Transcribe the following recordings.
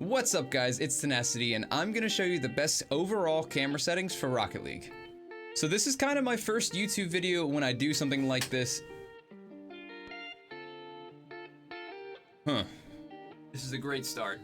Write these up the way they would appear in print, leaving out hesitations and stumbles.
What's up guys, it's Tenacity and I'm gonna show you the best overall camera settings for Rocket League. So this is kind of my first YouTube video when I do something like this. This is a great start.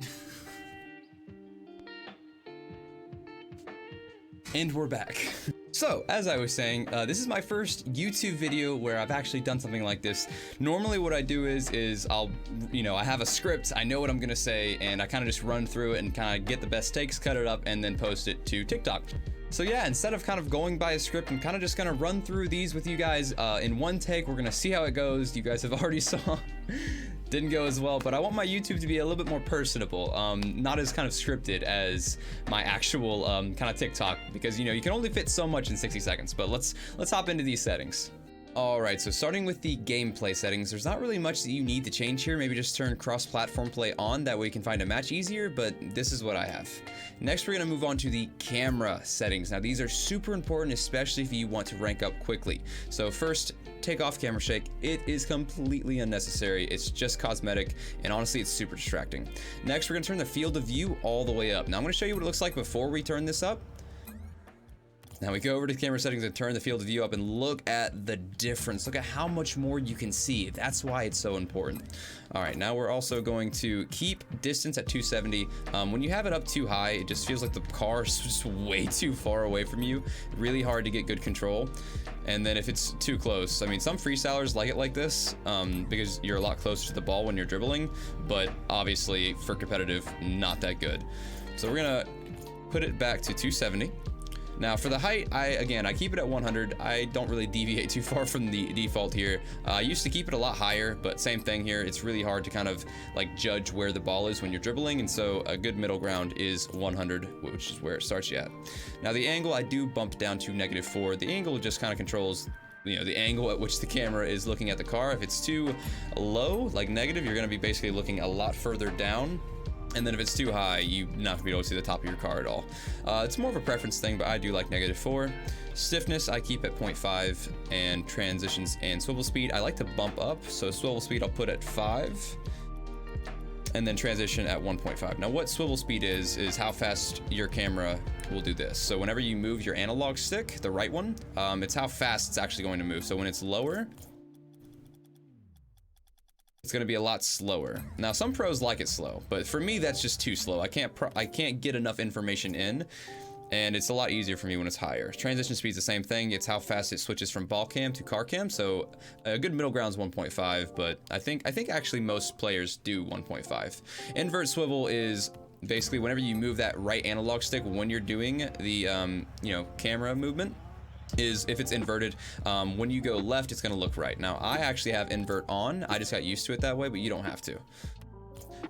And we're back. So, as I was saying, this is my first YouTube video where I've actually done something like this. Normally what I do is I'll, I have a script, I know what I'm gonna say, and I kind of just run through it and kind of get the best takes, cut it up, and then post it to TikTok. So yeah, instead of kind of going by a script, I'm kind of just gonna run through these with you guys in one take. We're gonna see how it goes. You guys have already saw. Didn't go as well, but I want my YouTube to be a little bit more personable, not as kind of scripted as my actual kind of TikTok, because you can only fit so much in 60 seconds. But let's hop into these settings. Alright, so starting with the gameplay settings, there's not really much that you need to change here. Maybe just turn cross-platform play on, that way you can find a match easier, but this is what I have. Next, we're going to move on to the camera settings. Now, these are super important, especially if you want to rank up quickly. So first, take off camera shake. It is completely unnecessary. It's just cosmetic, and honestly, it's super distracting. Next, we're going to turn the field of view all the way up. Now, I'm going to show you what it looks like before we turn this up. Now we go over to the camera settings and turn the field of view up and look at the difference. Look at how much more you can see. That's why it's so important. All right, now we're also going to keep distance at 270. When you have it up too high, it just feels like the car is just way too far away from you. Really hard to get good control. And then if it's too close, I mean, some freestylers like it like this because you're a lot closer to the ball when you're dribbling, but obviously for competitive, not that good. So we're gonna put it back to 270. Now for the height, I keep it at 100. I don't really deviate too far from the default here. I used to keep it a lot higher, but same thing here. It's really hard to kind of like judge where the ball is when you're dribbling, and so a good middle ground is 100, which is where it starts you at. Now the angle I do bump down to -4. The angle just kind of controls the angle at which the camera is looking at the car. If it's too low, like negative, you're gonna be basically looking a lot further down. And then if it's too high, you're not gonna be able to see the top of your car at all. It's more of a preference thing, but I do like -4. Stiffness, I keep at 0.5, and transitions and swivel speed, I like to bump up. So swivel speed, I'll put at 5, and then transition at 1.5. Now what swivel speed is how fast your camera will do this. So whenever you move your analog stick, the right one, it's how fast it's actually going to move. So when it's lower, it's going to be a lot slower. Now some pros like it slow, but for me that's just too slow. I can't get enough information in, and it's a lot easier for me when it's higher. Transition speed's the same thing. It's how fast it switches from ball cam to car cam. So a good middle ground is 1.5, but I think actually most players do 1.5. Invert swivel is basically whenever you move that right analog stick when you're doing the camera movement. Is if it's inverted, when you go left, it's gonna look right. Now, I actually have invert on. I just got used to it that way, but you don't have to.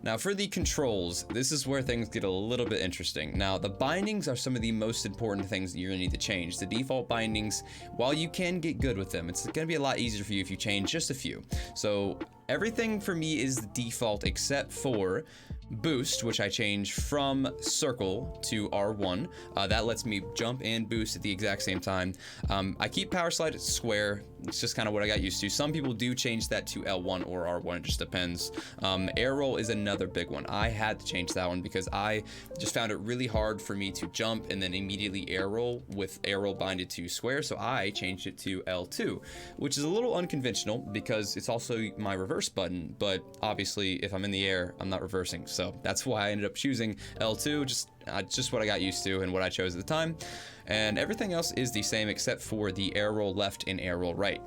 Now, for the controls, this is where things get a little bit interesting. Now, the bindings are some of the most important things that you're gonna need to change. The default bindings, while you can get good with them, it's gonna be a lot easier for you if you change just a few. So everything for me is the default except for boost, which I change from circle to R1. That lets me jump and boost at the exact same time. I keep power slide at square. It's just kind of what I got used to. Some people do change that to L1 or R1, it just depends. Air roll is another big one. I had to change that one because I just found it really hard for me to jump and then immediately air roll with air roll binded to square, so I changed it to L2, which is a little unconventional because it's also my reverse button, but obviously if I'm in the air, I'm not reversing, so that's why I ended up choosing L2, just what I got used to and what I chose at the time. And everything else is the same except for the air roll left and air roll right.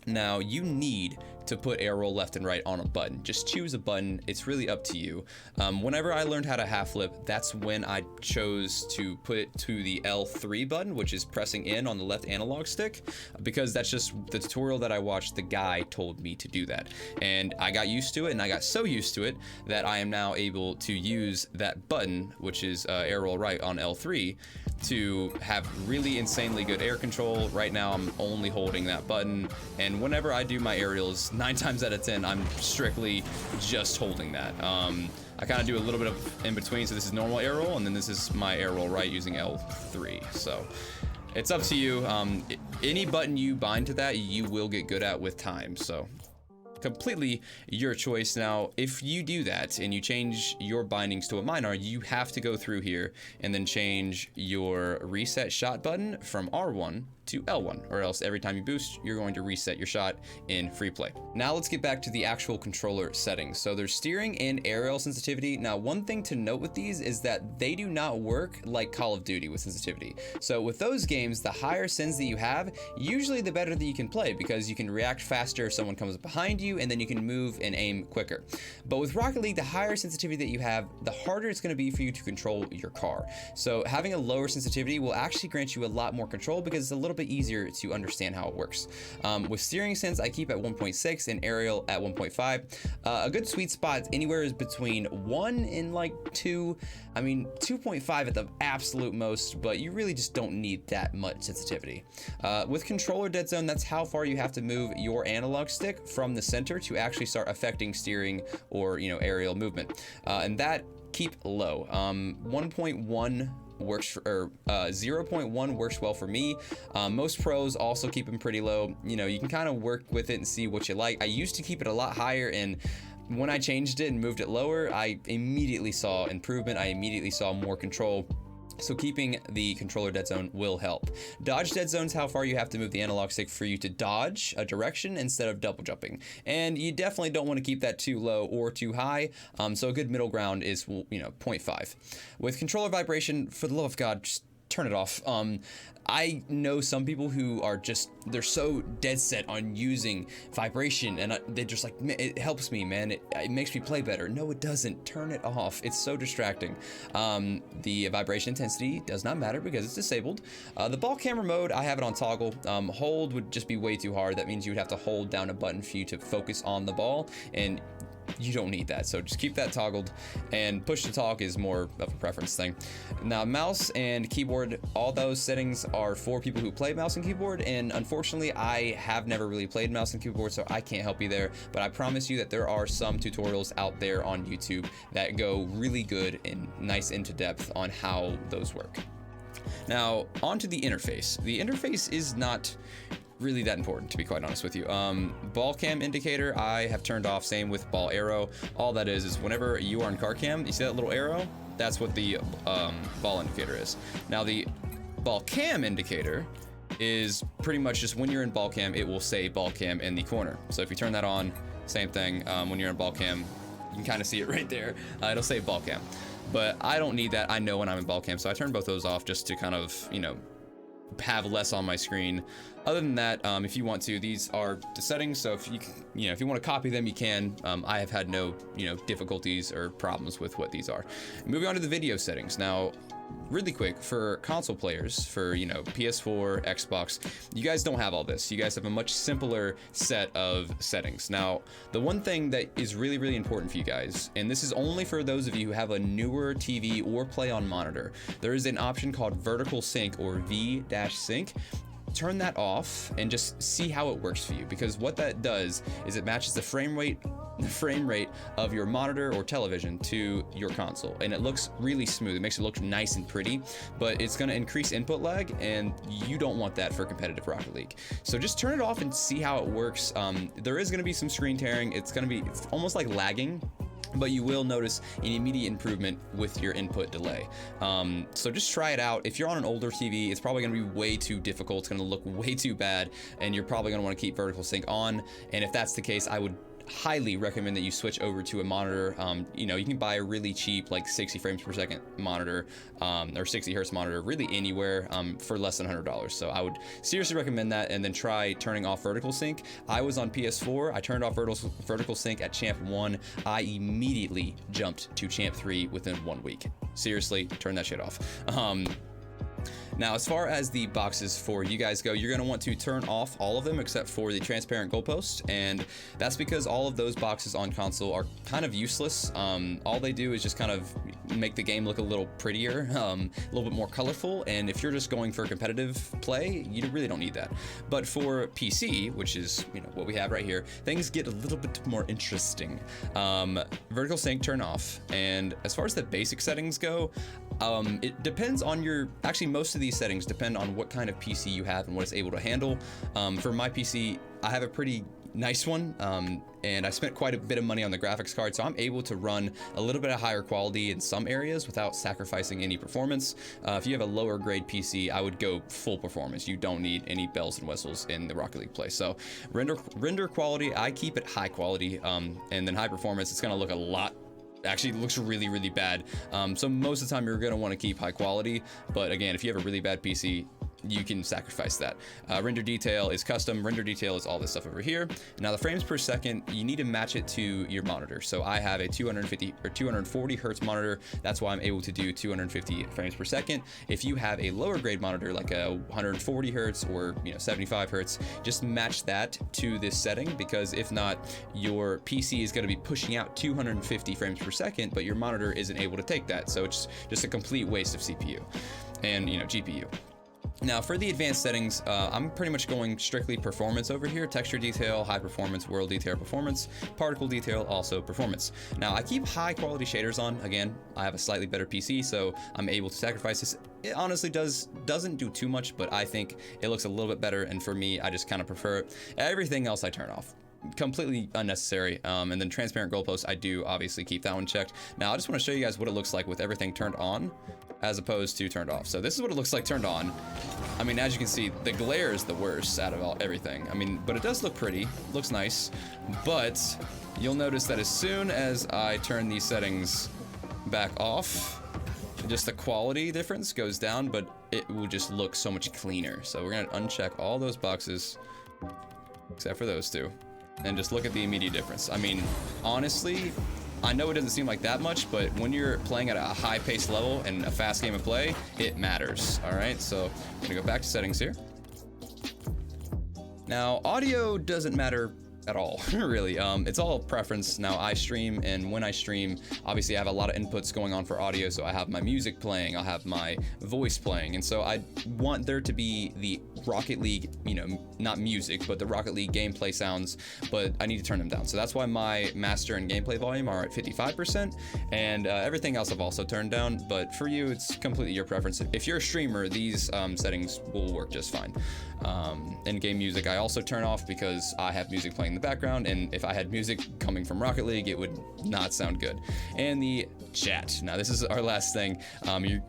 Now, you need to put air roll left and right on a button. Just choose a button. It's really up to you. Whenever I learned how to half flip, that's when I chose to put it to the L3 button, which is pressing in on the left analog stick, because that's just the tutorial that I watched. The guy told me to do that, and I got used to it, and I got so used to it that I am now able to use that button, which is air roll right on L3, to have really insanely good air control. Right now I'm only holding that button, and whenever I do my aerials, 9 times out of 10 I'm strictly just holding that. I kind of do a little bit of in between, so this is normal air roll and then this is my air roll right using L3, so it's up to you. Any button you bind to that you will get good at with time. So completely your choice. Now, if you do that and you change your bindings to what mine are, you have to go through here and then change your reset shot button from R1 to L1, or else every time you boost, you're going to reset your shot in free play. Now let's get back to the actual controller settings. So there's steering and aerial sensitivity. Now, one thing to note with these is that they do not work like Call of Duty with sensitivity. So with those games, the higher sens that you have, usually the better that you can play, because you can react faster if someone comes behind you, and then you can move and aim quicker. But with Rocket League, the higher sensitivity that you have, the harder it's going to be for you to control your car. So having a lower sensitivity will actually grant you a lot more control, because it's a little bit easier to understand how it works. With steering sense, I keep at 1.6 and aerial at 1.5. A good sweet spot anywhere is between 1 and like 2. I mean, 2.5 at the absolute most, but you really just don't need that much sensitivity. With controller dead zone, that's how far you have to move your analog stick from the center to actually start affecting steering or, you know, aerial movement. And that keep low. 1.1 works for, or 0.1 works well for me. Most pros also keep them pretty low. You know, you can kind of work with it and see what you like. I used to keep it a lot higher, and when I changed it and moved it lower, I immediately saw improvement. I immediately saw more control. So keeping the controller dead zone will help. Dodge dead zone is how far you have to move the analog stick for you to dodge a direction instead of double jumping. And you definitely don't want to keep that too low or too high. So a good middle ground is, you know, 0.5. With controller vibration, for the love of God, just turn it off. I know some people who are just, they're so dead set on using vibration, and they're just like, it helps me, man. It makes me play better. No, it doesn't. Turn it off. It's so distracting. The vibration intensity does not matter because it's disabled. The ball camera mode, I have it on toggle. Hold would just be way too hard. That means you would have to hold down a button for you to focus on the ball, and you don't need that, so just keep that toggled. And push to talk is more of a preference thing. Now, mouse and keyboard, all those settings are for people who play mouse and keyboard, and unfortunately I have never really played mouse and keyboard, so I can't help you there, but I promise you that there are some tutorials out there on YouTube that go really good and nice into depth on how those work. Now, onto the interface. The interface is not really that important, to be quite honest with you. Ball cam indicator I have turned off, same with ball arrow. All that is whenever you are in car cam, you see that little arrow? That's what the ball indicator is. Now, the ball cam indicator is pretty much just when you're in ball cam, it will say ball cam in the corner. So if you turn that on, same thing. When you're in ball cam, you can kind of see it right there. It'll say ball cam, but I don't need that. I know when I'm in ball cam, so I turn both those off just to kind of, you know, have less on my screen. Other than that, if you want to, these are the settings, so if you can, you know, if you want to copy them, you can. I have had no, you know, difficulties or problems with what these are. Moving on to the video settings. Now, really quick, for console players, for, you know, PS4, Xbox, you guys don't have all this. You guys have a much simpler set of settings. Now, the one thing that is really, really important for you guys, and this is only for those of you who have a newer TV or play on monitor, there is an option called vertical sync, or V-sync. Turn that off and just see how it works for you, because what that does is it matches the frame rate of your monitor or television to your console, and it looks really smooth. It makes it look nice and pretty, but it's going to increase input lag, and you don't want that for competitive Rocket League. So just turn it off and see how it works. There is going to be some screen tearing. It's almost like lagging, but you will notice an immediate improvement with your input delay. So just try it out. If you're on an older TV, it's probably gonna be way too difficult. It's gonna look way too bad, and you're probably gonna wanna keep vertical sync on. And if that's the case, I would highly recommend that you switch over to a monitor. You know, you can buy a really cheap, like 60 frames per second monitor, or 60 hertz monitor, really anywhere, for less than $100. So I would seriously recommend that, and then try turning off vertical sync. I was on PS4, I turned off vertical sync at Champ 1. I immediately jumped to Champ 3 within 1 week. Seriously, turn that shit off. Now, as far as the boxes for you guys go, you're going to want to turn off all of them except for the transparent goalpost, and that's because all of those boxes on console are kind of useless. All they do is just kind of make the game look a little prettier, a little bit more colorful, and if you're just going for competitive play, you really don't need that. But for PC, which is, you know, what we have right here, things get a little bit more interesting. Vertical sync, turn off, and as far as the basic settings go, it depends on actually most of these settings depend on what kind of PC you have and what it's able to handle. For my PC, I have a pretty nice one, and I spent quite a bit of money on the graphics card, so I'm able to run a little bit of higher quality in some areas without sacrificing any performance. If you have a lower grade PC, I would go full performance. You don't need any bells and whistles in the Rocket League play. So render quality, I keep it high quality, and then high performance, it's gonna look a lot. Actually, it looks really, really bad. So most of the time you're gonna wanna keep high quality, but again, if you have a really bad PC, you can sacrifice that. Render detail is custom. Render detail is all this stuff over here. Now the frames per second, you need to match it to your monitor. So I have a 250 or 240 hertz monitor. That's why I'm able to do 250 frames per second. If you have a lower grade monitor, like a 140 hertz or 75 hertz, just match that to this setting, because if not, your PC is going to be pushing out 250 frames per second, but your monitor isn't able to take that. So it's just a complete waste of CPU and GPU. Now for the advanced settings, I'm pretty much going strictly performance over here. Texture detail, high performance, world detail, performance, particle detail, also performance. Now I keep high quality shaders on. Again, I have a slightly better PC, so I'm able to sacrifice this. It honestly doesn't do too much, but I think it looks a little bit better, and for me, I just kind of prefer it. Everything else I turn off. Completely unnecessary. And then transparent goalposts, I do obviously keep that one checked. Now I just want to show you guys what it looks like with everything turned on as opposed to turned off. So this is what it looks like turned on. I mean, as you can see, the glare is the worst out of everything. I mean, but it does look pretty, looks nice, but you'll notice that as soon as I turn these settings back off, just the quality difference goes down, but it will just look so much cleaner. So we're gonna uncheck all those boxes except for those two, and just look at the immediate difference. I mean, honestly, I know it doesn't seem like that much, but when you're playing at a high-paced level and a fast game of play, it matters, all right? So I'm gonna go back to settings here. Now, audio doesn't matter at all, really. It's all preference. Now I stream, and when I stream, obviously I have a lot of inputs going on for audio, so I have my music playing, I'll have my voice playing, and so I want there to be the Rocket League, not music, but the Rocket League gameplay sounds, but I need to turn them down. So that's why my master and gameplay volume are at 55%, and everything else I've also turned down, but for you, it's completely your preference. If you're a streamer, these settings will work just fine. In-game music I also turn off because I have music playing in the background, and if I had music coming from Rocket League, it would not sound good. And the chat. Now this is our last thing.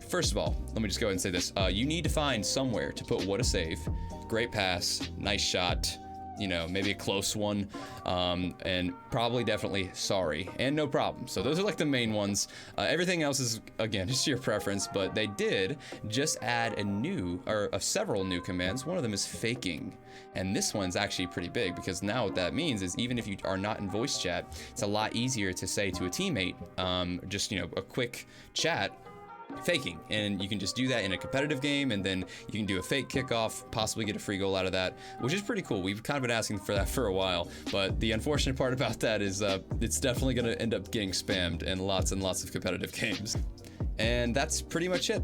First of all, let me just go ahead and say this. You need to find somewhere to put what a save, great pass, nice shot, maybe a close one, and probably definitely sorry and no problem. So those are like the main ones. Everything else is, again, just your preference, but they did just add several new commands. One of them is faking, and this one's actually pretty big, because now what that means is even if you are not in voice chat, it's a lot easier to say to a teammate, just a quick chat, faking, and you can just do that in a competitive game, and then you can do a fake kickoff, possibly get a free goal out of that, which is pretty cool. We've kind of been asking for that for a while, but the unfortunate part about that is it's definitely going to end up getting spammed in lots and lots of competitive games. And that's pretty much it.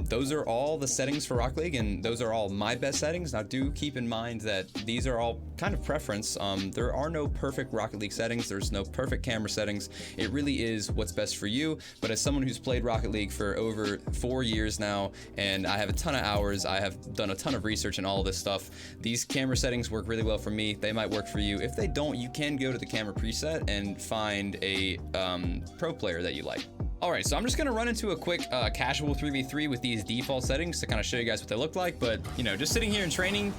Those are all the settings for Rocket League, and those are all my best settings. Now do keep in mind that these are all kind of preference. There are no perfect Rocket League settings. There's no perfect camera settings. It really is what's best for you. But as someone who's played Rocket League for over 4 years now, and I have a ton of hours, I have done a ton of research and all this stuff, these camera settings work really well for me. They might work for you. If they don't, you can go to the camera preset and find a pro player that you like. All right, so I'm just gonna run into a quick casual 3v3 with these default settings to kind of show you guys what they look like. But just sitting here in training,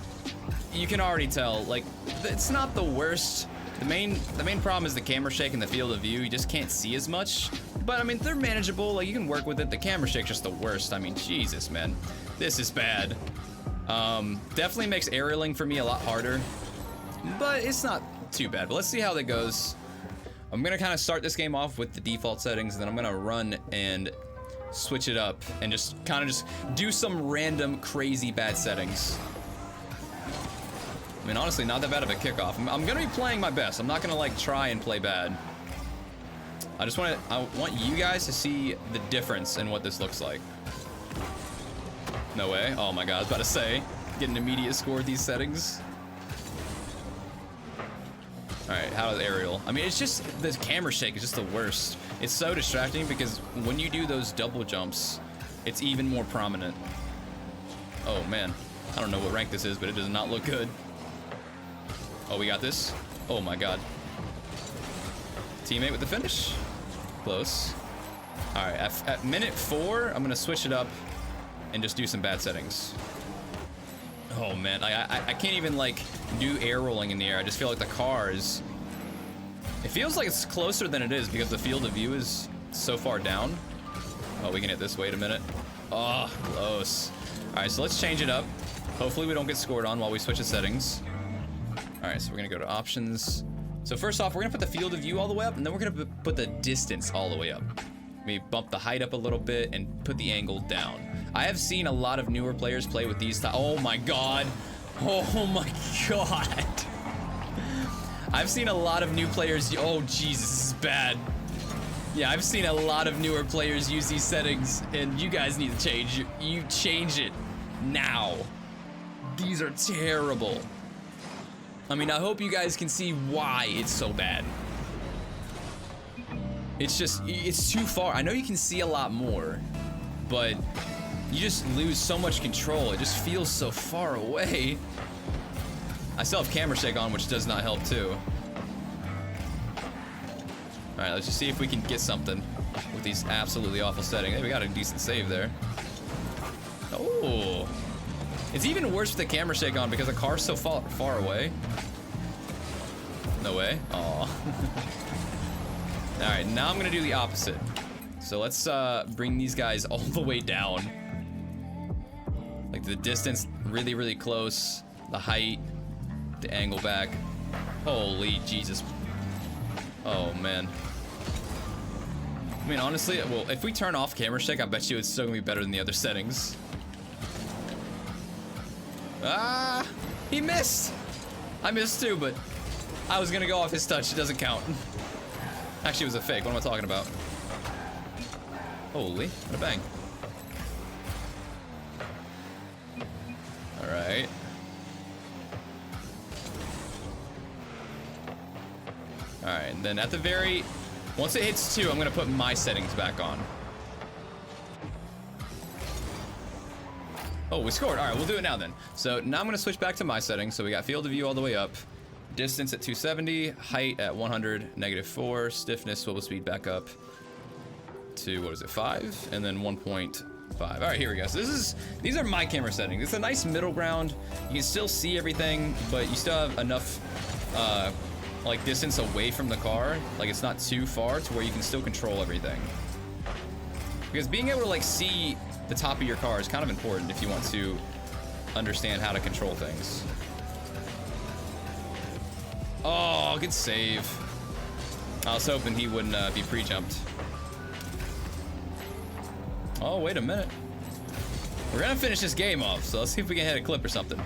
you can already tell, like, it's not the worst. The main problem is the camera shake and the field of view. You just can't see as much. But I mean, they're manageable. Like, you can work with it. The camera shake's just the worst. I mean, Jesus, man, this is bad. Definitely makes aerialing for me a lot harder, but it's not too bad. But let's see how that goes. I'm gonna kind of start this game off with the default settings, and then I'm gonna run and switch it up and just kind of do some random crazy bad settings. I mean, honestly, not that bad of a kickoff. I'm gonna be playing my best. I'm not gonna like try and play bad. I want you guys to see the difference in what this looks like. No way. Oh my God, I was about to say, get an immediate score with these settings. All right, how is aerial? I mean, it's just, the camera shake is just the worst. It's so distracting because when you do those double jumps, it's even more prominent. Oh man, I don't know what rank this is, but it does not look good. Oh, we got this. Oh my god. Teammate with the finish. Close. All right, at minute 4, I'm gonna switch it up and just do some bad settings. Oh man, I can't even like do air rolling in the air. I just feel like the car is, it feels like it's closer than it is because the field of view is so far down. Oh, we can hit this. Wait a minute. Oh, close. All right, so let's change it up. Hopefully we don't get scored on while we switch the settings. All right, so we're gonna go to options. So first off, we're gonna put the field of view all the way up, and then we're gonna put the distance all the way up. Maybe bump the height up a little bit and put the angle down. I have seen a lot of newer players play with these. Oh my god. Oh my god. I've seen a lot of new players. Oh Jesus, this is bad. Yeah, I've seen a lot of newer players use these settings, and you guys need to change. You change it now. These are terrible. I mean, I hope you guys can see why it's so bad. It's just, it's too far. I know you can see a lot more, but you just lose so much control. It just feels so far away. I still have camera shake on, which does not help too. All right, let's just see if we can get something with these absolutely awful settings. Hey, we got a decent save there. Oh, it's even worse with the camera shake on because the car's so far away. No way. Aw. All right, now I'm gonna do the opposite. So let's bring these guys all the way down. Like the distance really, really close. The height, the angle back. Holy Jesus. Oh man. I mean, honestly, well, if we turn off camera shake, I bet you it's still gonna be better than the other settings. Ah, he missed. I missed too, but I was gonna go off his touch. It doesn't count. Actually, it was a fake. What am I talking about? Holy, what a bang. All right. All right, and then at the very, once it hits 2, I'm gonna put my settings back on. Oh, we scored. All right, we'll do it now then. So now I'm gonna switch back to my settings. So we got field of view all the way up. Distance at 270, height at 100, -4, stiffness, swivel speed back up to, what is it, 5? And then 1.5. All right, here we go. So these are my camera settings. It's a nice middle ground. You can still see everything, but you still have enough like distance away from the car. Like it's not too far to where you can still control everything. Because being able to like see the top of your car is kind of important if you want to understand how to control things. Oh, good save. I was hoping he wouldn't be pre-jumped. Oh, wait a minute. We're gonna finish this game off, so let's see if we can hit a clip or something.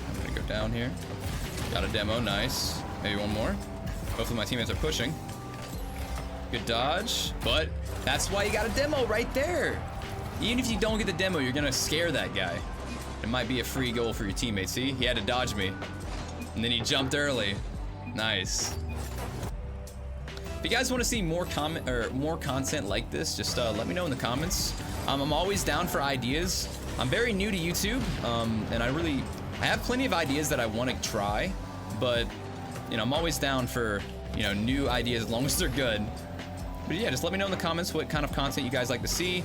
I'm gonna go down here. Got a demo, nice. Maybe one more. Hopefully my teammates are pushing. Good dodge, but that's why you got a demo right there. Even if you don't get the demo, you're gonna scare that guy. It might be a free goal for your teammate. See, he had to dodge me, and then he jumped early. Nice. If you guys want to see more content like this, just let me know in the comments. I'm always down for ideas. I'm very new to YouTube, and I have plenty of ideas that I want to try, but you know, I'm always down for, you know, new ideas as long as they're good. But yeah, just let me know in the comments what kind of content you guys like to see.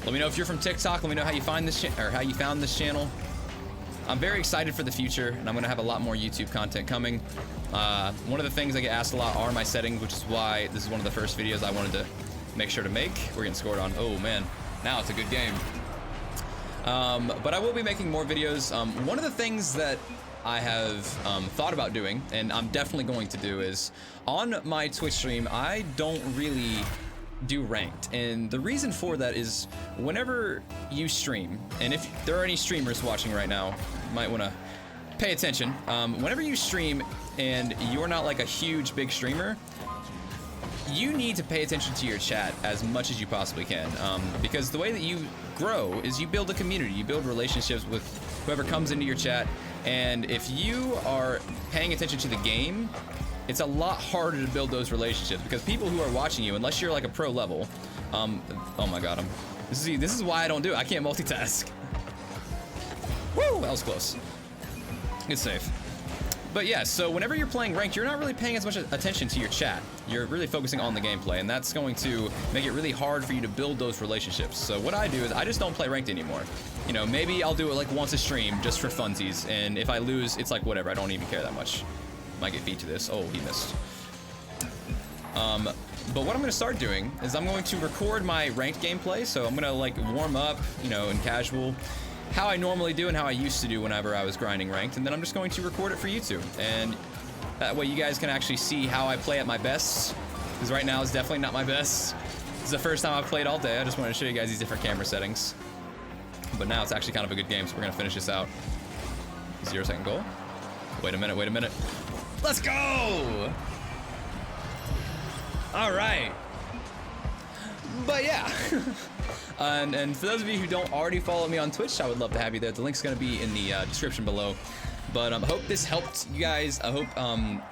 Let me know if you're from TikTok. Let me know how you find this how you found this channel. I'm very excited for the future, and I'm gonna have a lot more YouTube content coming. One of the things I get asked a lot are my settings, which is why this is one of the first videos I wanted to make sure to make. We're getting scored on. Oh man, now it's a good game. But I will be making more videos. One of the things that I have thought about doing, and I'm definitely going to do, is on my Twitch stream, I don't really do ranked, and the reason for that is whenever you stream, and if there are any streamers watching right now, you might want to pay attention. Whenever you stream and you're not like a huge big streamer, you need to pay attention to your chat as much as you possibly can, because the way that you grow is you build a community, you build relationships with whoever comes into your chat, and if you are paying attention to the game, it's a lot harder to build those relationships, because people who are watching you, unless you're like a pro level, oh my god, this is why I don't do it. I can't multitask. Woo, that was close. Good save. But yeah, so whenever you're playing ranked, you're not really paying as much attention to your chat. You're really focusing on the gameplay, and that's going to make it really hard for you to build those relationships. So what I do is I just don't play ranked anymore. You know, maybe I'll do it like once a stream just for funsies, and if I lose, it's like whatever, I don't even care that much. Might get beat to this. Oh, he missed. But what I'm gonna start doing is I'm going to record my ranked gameplay, so I'm gonna like warm up, you know, in casual, how I normally do and how I used to do whenever I was grinding ranked, and then I'm just going to record it for YouTube, and that way you guys can actually see how I play at my best, because right now is definitely not my best. This is the first time I've played all day. I just wanted to show you guys these different camera settings, but now it's actually kind of a good game, so we're gonna finish this out. 0-second goal. Wait a minute, wait a minute. Let's go! All right. But yeah. And for those of you who don't already follow me on Twitch, I would love to have you there. The link's gonna be in the description below. But I hope this helped you guys. I hope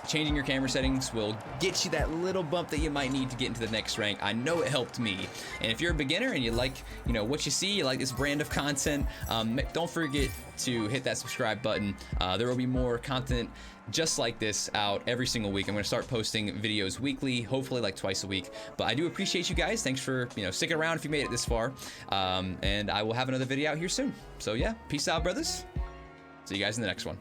changing your camera settings will get you that little bump that you might need to get into the next rank. I know it helped me. And if you're a beginner and you like, you know, what you see, you like this brand of content, don't forget to hit that subscribe button. There will be more content just like this out every single week. I'm going to start posting videos weekly, hopefully like twice a week. But I do appreciate you guys. Thanks for, you know, sticking around if you made it this far. And I will have another video out here soon. So yeah, peace out, brothers. See you guys in the next one.